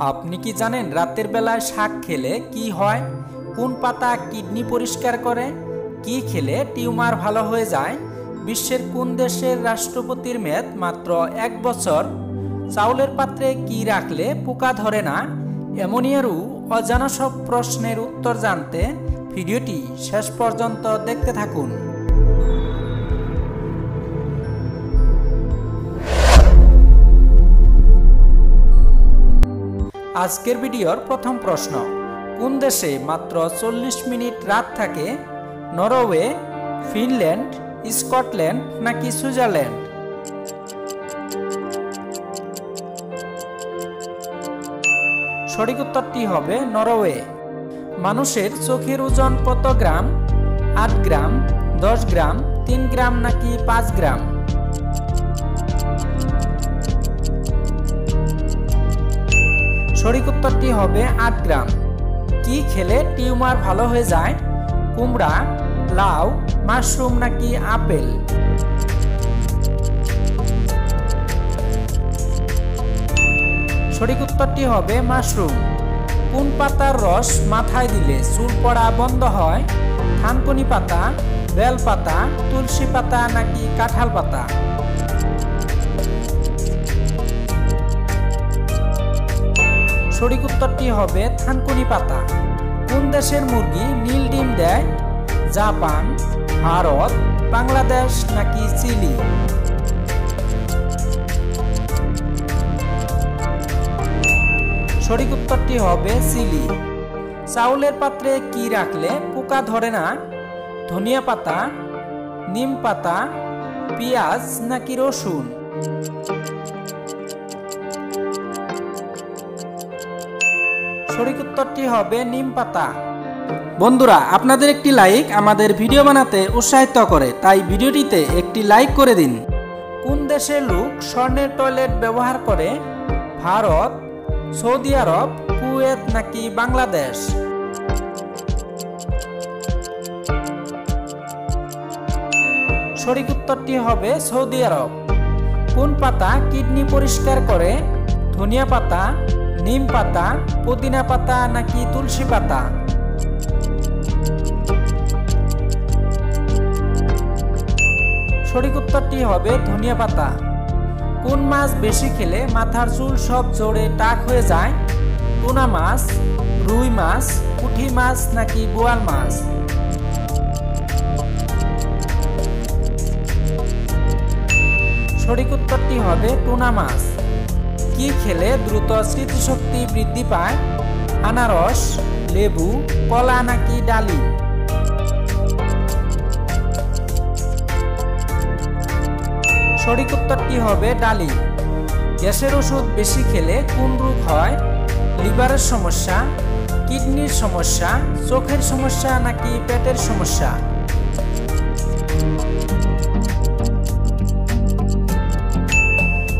আপনি কি জানেন রাতের বেলায় শাক খেলে কি হয়? কোন পাতা কিডনি পরিষ্কার করে? কি খেলে টিউমার ভালো হয়ে যায়? বিশ্বের কোন দেশের রাষ্ট্রপতির মেয়াদ মাত্র 1 বছর? চাউলের পাত্রে কি রাখলে পোকা ধরে না? এমনই আরও অজানা সব প্রশ্নের উত্তর জানতে ভিডিওটি শেষ পর্যন্ত দেখতে থাকুন। আজকের ভিডিওর প্রথম প্রশ্ন, কোন দেশে মাত্র 40 মিনিট রাত থাকে? নরওয়ে, ফিনল্যান্ড, স্কটল্যান্ড নাকি সুইজারল্যান্ড? সঠিক উত্তরটি হবে নরওয়ে। মানুষের চোখের ওজন কত গ্রাম? 8 গ্রাম, 10 গ্রাম, 3 গ্রাম নাকি 5 গ্রাম? সঠিক উত্তরটি হবে 8 গ্রাম। কি খেলে টিউমার ভালো হয়ে যায়? কুমড়া, লাউ, মাশরুম নাকি আপেল? সঠিক উত্তরটি হবে মাশরুম। কোন পাতার রস মাথায় দিলে চুল পড়া বন্ধ হয়? থানকুনি পাতা, বেল পাতা, তুলসী পাতা নাকি কাঁঠাল পাতা? সঠিক উত্তরটি হবে থানকুনি পাতা। কোন দেশের মুরগি নীল ডিম দেয়? জাপান, ভারত, বাংলাদেশ নাকি চিলি? সঠিক উত্তরটি হবে চিলি। চাউলের পাত্রে কি রাখলে পোকা ধরে না? ধনিয়া পাতা, নিম পাতা, পেঁয়াজ নাকি রসুন? সঠিক উত্তরটি হবে নিম পাতা। বন্ধুরা, আপনাদের একটি লাইক আমাদের ভিডিও বানাতে উৎসাহিত করে, তাই ভিডিওটিতে একটি লাইক করে দিন। কোন দেশের লোক স্বর্ণের টয়লেট ব্যবহার করে? ভারত, সৌদি আরব, কুয়েত নাকি বাংলাদেশ? সঠিক উত্তরটি হবে সৌদি আরব। কোন পাতা কিডনি পরিষ্কার করে? ধনিয়া পাতা, নিম পাতা, পুদিনা পাতা নাকি তুলসী পাতা? সঠিক উত্তরটি হবে ধনিয়া পাতা। কোন মাছ বেশি খেলে মাথার চুল সব জোরে টাক হয়ে যায়? টুনা মাছ, রুই মাছ, পুঁটি মাছ নাকি বোয়াল মাছ? সঠিক উত্তরটি হবে টুনা মাছ। কি খেলে দ্রুত স্মৃতিশক্তি বৃদ্ধি পায়? আনারস, লেবু, কলা নাকি ডালিম? সঠিক উত্তরটি হবে ডালিম। গ্যাসের ওষুধ বেশি খেলে কোন রোগ হয়? লিভারের সমস্যা, কিডনির সমস্যা, চোখের সমস্যা নাকি পেটের সমস্যা?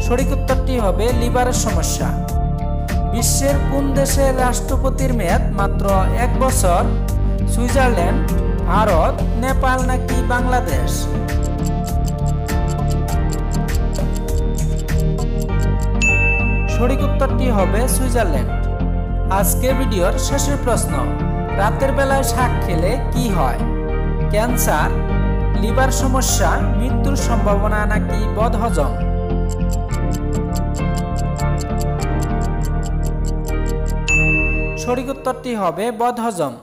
সঠিক উত্তরটি হবে লিভারের সমস্যা। বিশ্বের কোন দেশের রাষ্ট্রপতির মেয়াদ মাত্র 1 বছর? সুইজারল্যান্ড, ভারত, নেপাল নাকি বাংলাদেশ? সঠিক উত্তরটি হবে সুইজারল্যান্ড। আজকের ভিডিওর শেষের প্রশ্ন, রাতের বেলায় শাক খেলে কি হয়? ক্যান্সার, লিভার সমস্যা, মৃত্যুর সম্ভাবনা নাকি বদহজম? সঠিক উত্তরটি হবে বদহজম।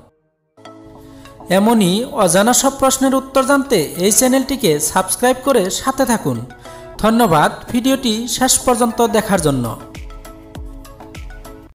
এমনই অজানা সব প্রশ্নের উত্তর জানতে এই চ্যানেলটিকে সাবস্ক্রাইব করে সাথে থাকুন। ধন্যবাদ ভিডিওটি শেষ পর্যন্ত দেখার জন্য।